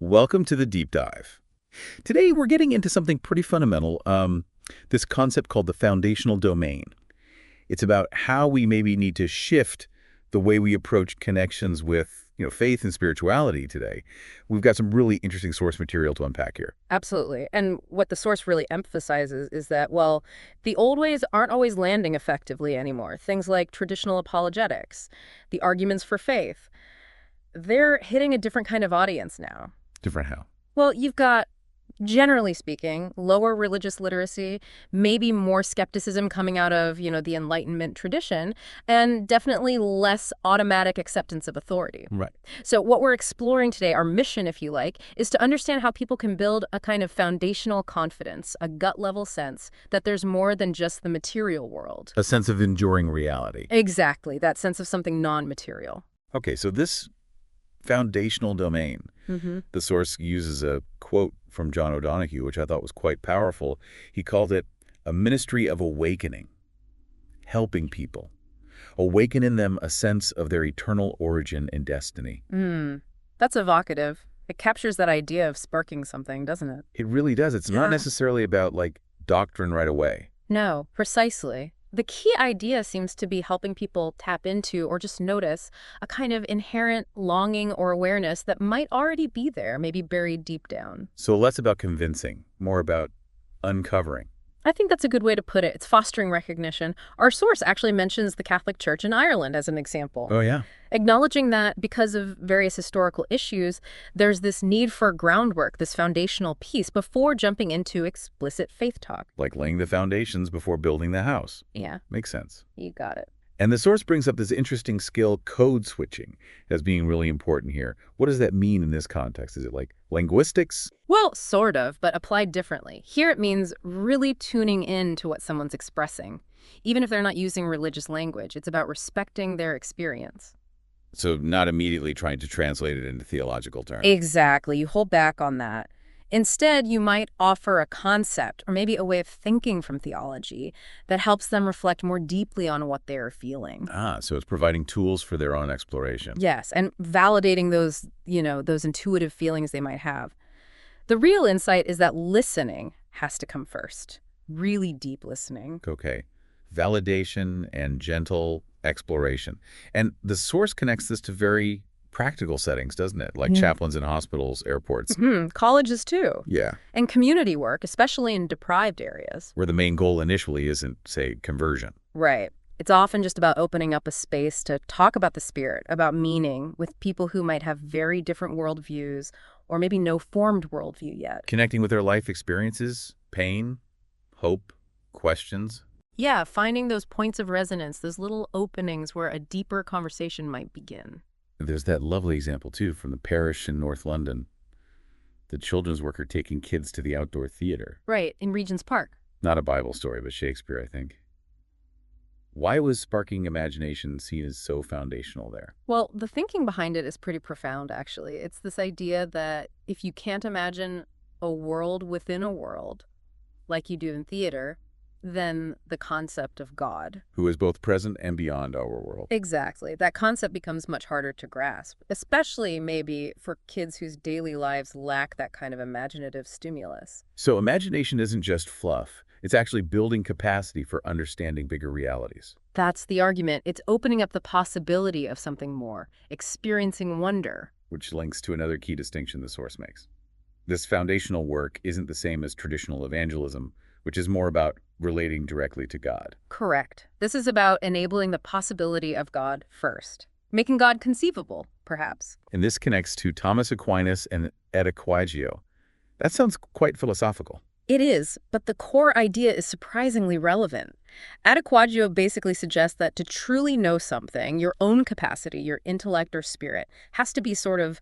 Welcome to the deep dive. Today we're getting into something pretty fundamental, this concept called the foundational domain. It's about how we maybe need to shift the way we approach connections with, faith and spirituality today. We've got some really interesting source material to unpack here. Absolutely. And what the source really emphasizes is that, well, the old ways aren't always landing effectively anymore. Things like traditional apologetics, the arguments for faith, they're hitting a different kind of audience now. Different how? Well, you've got, generally speaking, lower religious literacy, maybe more skepticism coming out of, the Enlightenment tradition, and definitely less automatic acceptance of authority. Right. So what we're exploring today, our mission, if you like, is to understand how people can build a kind of foundational confidence, a gut-level sense that there's more than just the material world. A sense of enduring reality. Exactly, that sense of something non-material. Okay, so this foundational domain, the source uses a quote from John O'Donohue, which I thought was quite powerful. He called it a ministry of awakening, helping people, awaken in them a sense of their eternal origin and destiny. That's evocative. It captures that idea of sparking something, doesn't it? It really does. It's not necessarily about, doctrine right away. No, precisely. The key idea seems to be helping people tap into or just notice a kind of inherent longing or awareness that might already be there, maybe buried deep down. So less about convincing, more about uncovering. I think that's a good way to put it. It's fostering recognition. Our source actually mentions the Catholic Church in Ireland as an example. Oh, yeah. Acknowledging that because of various historical issues, there's this need for groundwork, this foundational piece, before jumping into explicit faith talk. Like laying the foundations before building the house. Yeah, Makes sense. you got it. And the source brings up this interesting skill, code switching, as being really important here. What does that mean in this context? Is it like linguistics? Well, sort of, but applied differently. Here it means really tuning in to what someone's expressing. Even if they're not using religious language, it's about respecting their experience. So not immediately trying to translate it into theological terms. Exactly. You hold back on that. Instead, you might offer a concept or maybe a way of thinking from theology that helps them reflect more deeply on what they're feeling. So it's providing tools for their own exploration. Yes, and validating those, those intuitive feelings they might have. The real insight is that listening has to come first. Really deep listening. Okay. Validation and gentle exploration. And the source connects this to very practical settings, doesn't it? Like chaplains in hospitals, airports. Colleges too. Yeah. And community work, especially in deprived areas. Where the main goal initially isn't, say, conversion. Right. It's often just about opening up a space to talk about the spirit, about meaning, with people who might have very different worldviews or maybe no formed worldview yet. Connecting with their life experiences, pain, hope, questions. Yeah, finding those points of resonance, those little openings where a deeper conversation might begin. There's that lovely example, too, from the parish in North London. The children's worker taking kids to the outdoor theater. Right, in Regent's Park. Not a Bible story, but Shakespeare, I think. Why was sparking imagination seen as so foundational there? Well, the thinking behind it is pretty profound, actually. It's this idea that if you can't imagine a world within a world, like you do in theater, then the concept of God. Who is both present and beyond our world. Exactly. That concept becomes much harder to grasp, especially maybe for kids whose daily lives lack that kind of imaginative stimulus. So imagination isn't just fluff. It's actually building capacity for understanding bigger realities. That's the argument. It's opening up the possibility of something more, experiencing wonder. Which links to another key distinction the source makes. This foundational work isn't the same as traditional evangelism, which is more about relating directly to God. Correct. This is about enabling the possibility of God first, making God conceivable, perhaps. And this connects to Thomas Aquinas and Adequagio. That sounds quite philosophical. It is, but the core idea is surprisingly relevant. Adequagio basically suggests that to truly know something, your own capacity, your intellect or spirit, has to be sort of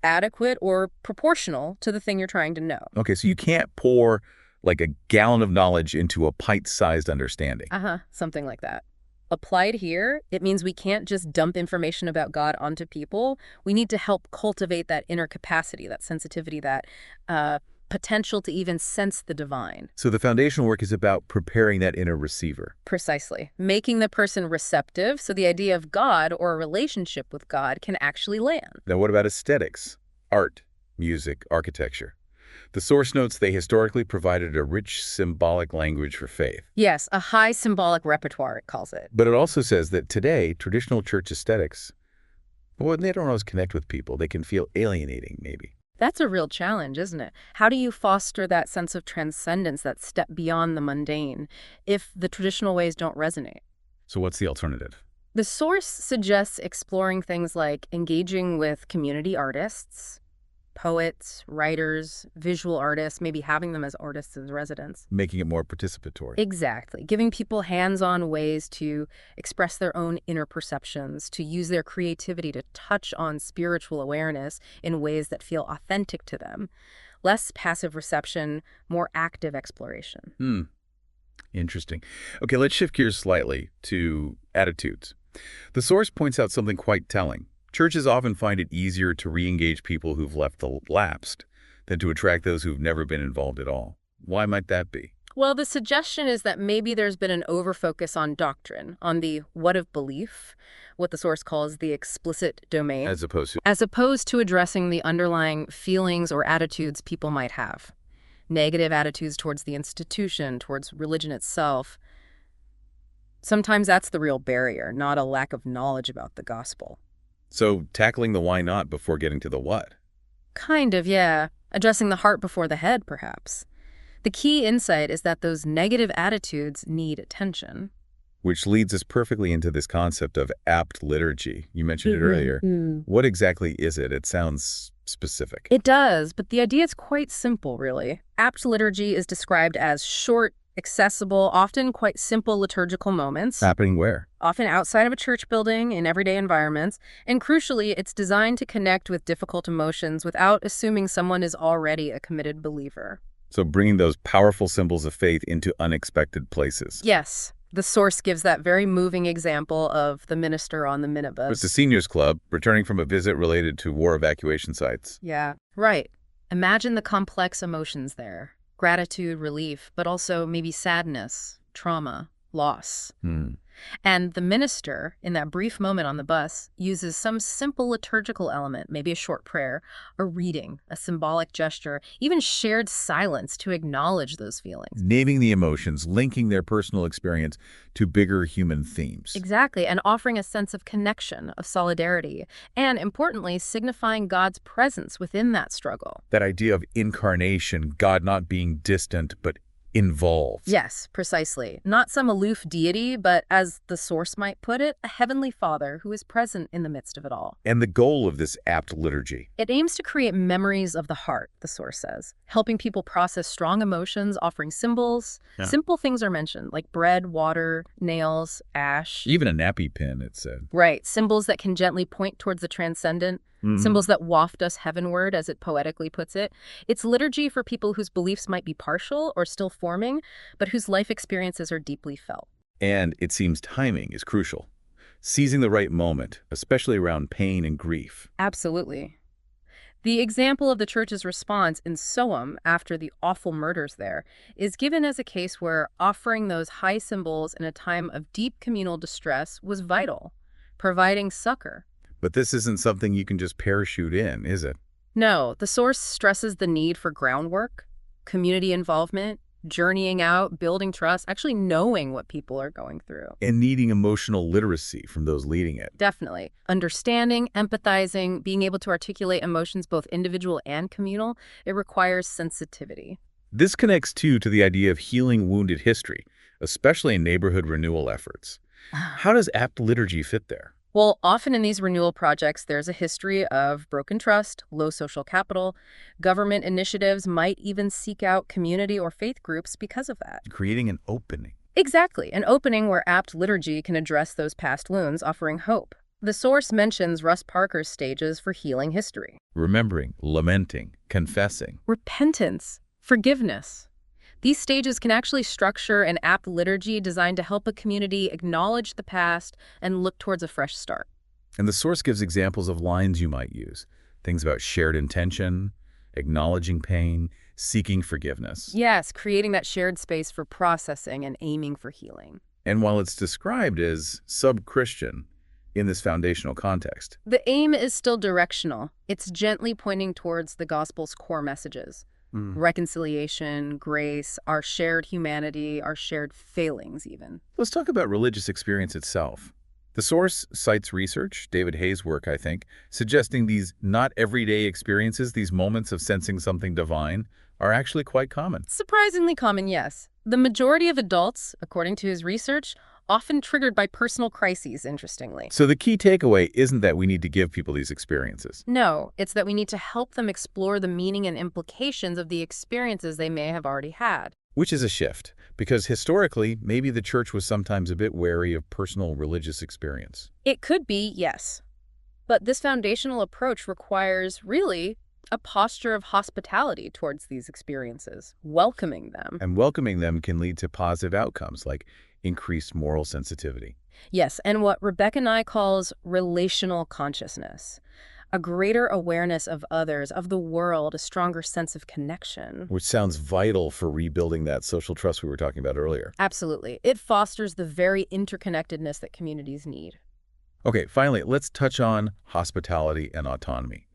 adequate or proportional to the thing you're trying to know. Okay, so you can't pour like a gallon of knowledge into a pint-sized understanding. Something like that. Applied here, it means we can't just dump information about God onto people. We need to help cultivate that inner capacity, that sensitivity, that potential to even sense the divine. So the foundational work is about preparing that inner receiver. Precisely. Making the person receptive so the idea of God or a relationship with God can actually land. Now what about aesthetics? art, music, architecture. The source notes they historically provided a rich symbolic language for faith. Yes, a high symbolic repertoire, it calls it. But it also says that today, traditional church aesthetics, well, they don't always connect with people. They can feel alienating, maybe. That's a real challenge, isn't it? How do you foster that sense of transcendence, that step beyond the mundane, if the traditional ways don't resonate? So what's the alternative? The source suggests exploring things like engaging with community artists, poets, writers, visual artists, maybe having them as artists as residents. Making it more participatory. Exactly. Giving people hands-on ways to express their own inner perceptions, to use their creativity to touch on spiritual awareness in ways that feel authentic to them. Less passive reception, more active exploration. Interesting. Okay, let's shift gears slightly to attitudes. The source points out something quite telling. Churches often find it easier to re-engage people who've lapsed than to attract those who've never been involved at all. Why might that be? Well, the suggestion is that maybe there's been an overfocus on doctrine, on the what of belief, what the source calls the explicit domain, As opposed to... as opposed to addressing the underlying feelings or attitudes people might have. Negative attitudes towards the institution, towards religion itself. Sometimes that's the real barrier, not a lack of knowledge about the gospel. So tackling the why not before getting to the what? Kind of, yeah. Addressing the heart before the head, perhaps. The key insight is that those negative attitudes need attention. Which leads us perfectly into this concept of apt liturgy. You mentioned it earlier. What exactly is it? It sounds specific. It does, but the idea is quite simple, really. Apt liturgy is described as short, accessible, often quite simple liturgical moments. Happening where? Often outside of a church building, in everyday environments. And crucially, it's designed to connect with difficult emotions without assuming someone is already a committed believer. So bringing those powerful symbols of faith into unexpected places. Yes. The source gives that very moving example of the minister on the minibus. It's the seniors club, returning from a visit related to war evacuation sites. Yeah, right. Imagine the complex emotions there. Gratitude, relief, but also maybe sadness, trauma, loss. And the minister, in that brief moment on the bus, uses some simple liturgical element, maybe a short prayer, a reading, a symbolic gesture, even shared silence to acknowledge those feelings. Naming the emotions, linking their personal experience to bigger human themes. Exactly, and offering a sense of connection, of solidarity, and importantly, signifying God's presence within that struggle. That idea of incarnation, God not being distant, but involved. Yes, precisely. Not some aloof deity, but as the source might put it, a heavenly Father who is present in the midst of it all. And the goal of this apt liturgy? It aims to create memories of the heart, the source says, helping people process strong emotions, offering symbols. Yeah. Simple things are mentioned, like bread, water, nails, ash. Even a nappy pin, it said. Right, symbols that can gently point towards the transcendent. Symbols that waft us heavenward, as it poetically puts it. It's liturgy for people whose beliefs might be partial or still forming, but whose life experiences are deeply felt. And it seems timing is crucial. Seizing the right moment, especially around pain and grief. Absolutely. The example of the church's response in Soham after the awful murders there is given as a case where offering those high symbols in a time of deep communal distress was vital, providing succor. But this isn't something you can just parachute in, is it? No, the source stresses the need for groundwork, community involvement, journeying out, building trust, actually knowing what people are going through. And needing emotional literacy from those leading it. Definitely. Understanding, empathizing, being able to articulate emotions both individual and communal, it requires sensitivity. This connects, too, to the idea of healing wounded history, especially in neighborhood renewal efforts. How does apt liturgy fit there? Well, often in these renewal projects, there's a history of broken trust, low social capital. Government initiatives might even seek out community or faith groups because of that. Creating an opening. Exactly, an opening where apt liturgy can address those past wounds, offering hope. The source mentions Russ Parker's stages for healing history. Remembering, lamenting, confessing. Repentance, forgiveness. These stages can actually structure an apt liturgy designed to help a community acknowledge the past and look towards a fresh start. And the source gives examples of lines you might use. Things about shared intention, acknowledging pain, seeking forgiveness. Yes, creating that shared space for processing and aiming for healing. And while it's described as sub-Christian, in this foundational context. The aim is still directional. It's gently pointing towards the gospel's core messages. Mm. Reconciliation, grace, our shared humanity, our shared failings even. Let's talk about religious experience itself. The source cites research, David Hayes' work, I think, suggesting these not everyday experiences, these moments of sensing something divine, are actually quite common. Surprisingly common, yes. The majority of adults, according to his research, often triggered by personal crises, interestingly. So the key takeaway isn't that we need to give people these experiences. No, it's that we need to help them explore the meaning and implications of the experiences they may have already had. Which is a shift, because historically, maybe the church was sometimes a bit wary of personal religious experience. It could be, yes. But this foundational approach requires, really, a posture of hospitality towards these experiences, welcoming them. And welcoming them can lead to positive outcomes like increased moral sensitivity. Yes, and what Rebecca Nye calls relational consciousness. A greater awareness of others, of the world, a stronger sense of connection. Which sounds vital for rebuilding that social trust we were talking about earlier. Absolutely. It fosters the very interconnectedness that communities need. Okay, finally, let's touch on hospitality and autonomy.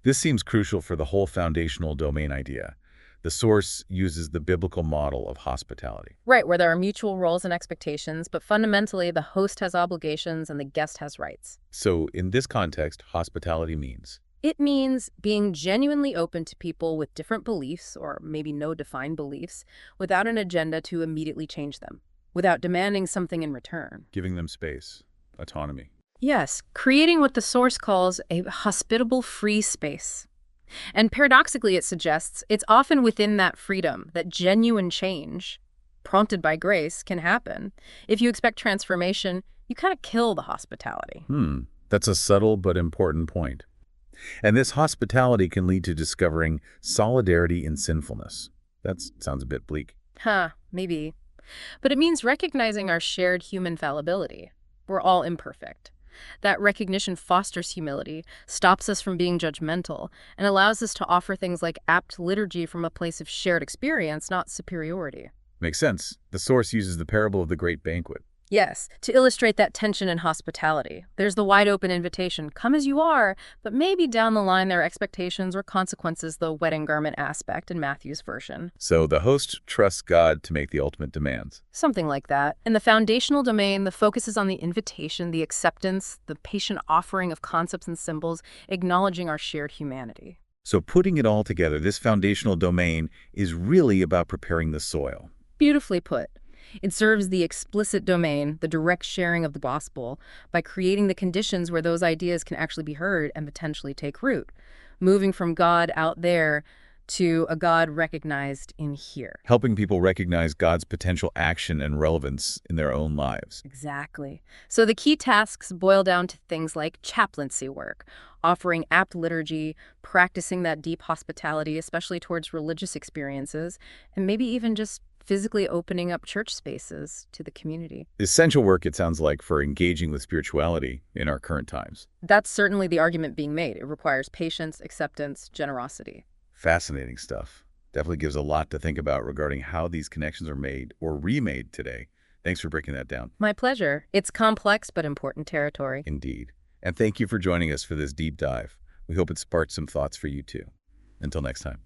This seems crucial for the whole foundational domain idea. The source uses the biblical model of hospitality. Right, where there are mutual roles and expectations, but fundamentally the host has obligations and the guest has rights. So in this context, hospitality means It means being genuinely open to people with different beliefs, or maybe no defined beliefs, without an agenda to immediately change them, without demanding something in return. giving them space, autonomy. Yes, creating what the source calls a hospitable free space. And paradoxically, it suggests it's often within that freedom that genuine change, prompted by grace, can happen. If you expect transformation, you kind of kill the hospitality. That's a subtle but important point. And this hospitality can lead to discovering solidarity in sinfulness. That sounds a bit bleak. Maybe. But it means recognizing our shared human fallibility. We're all imperfect. That recognition fosters humility, stops us from being judgmental, and allows us to offer things like apt liturgy from a place of shared experience, not superiority. Makes sense. The source uses the parable of the great banquet. Yes, to illustrate that tension in hospitality. There's the wide-open invitation, come as you are, but maybe down the line there are expectations or consequences, the wedding garment aspect in Matthew's version. So the host trusts God to make the ultimate demands. Something like that. In the foundational domain, the focus is on the invitation, the acceptance, the patient offering of concepts and symbols, acknowledging our shared humanity. So putting it all together, this foundational domain is really about preparing the soil. Beautifully put. It serves the explicit domain, the direct sharing of the gospel, by creating the conditions where those ideas can actually be heard and potentially take root, moving from God out there to a God recognized in here. Helping people recognize God's potential action and relevance in their own lives. Exactly. So the key tasks boil down to things like chaplaincy work, offering apt liturgy, practicing that deep hospitality, especially towards religious experiences, and maybe even just physically opening up church spaces to the community. Essential work, it sounds like, for engaging with spirituality in our current times. That's certainly the argument being made. It requires patience, acceptance, generosity. Fascinating stuff. Definitely gives a lot to think about regarding how these connections are made or remade today. Thanks for breaking that down. My pleasure. It's complex but important territory. Indeed. And thank you for joining us for this deep dive. We hope it sparked some thoughts for you too. Until next time.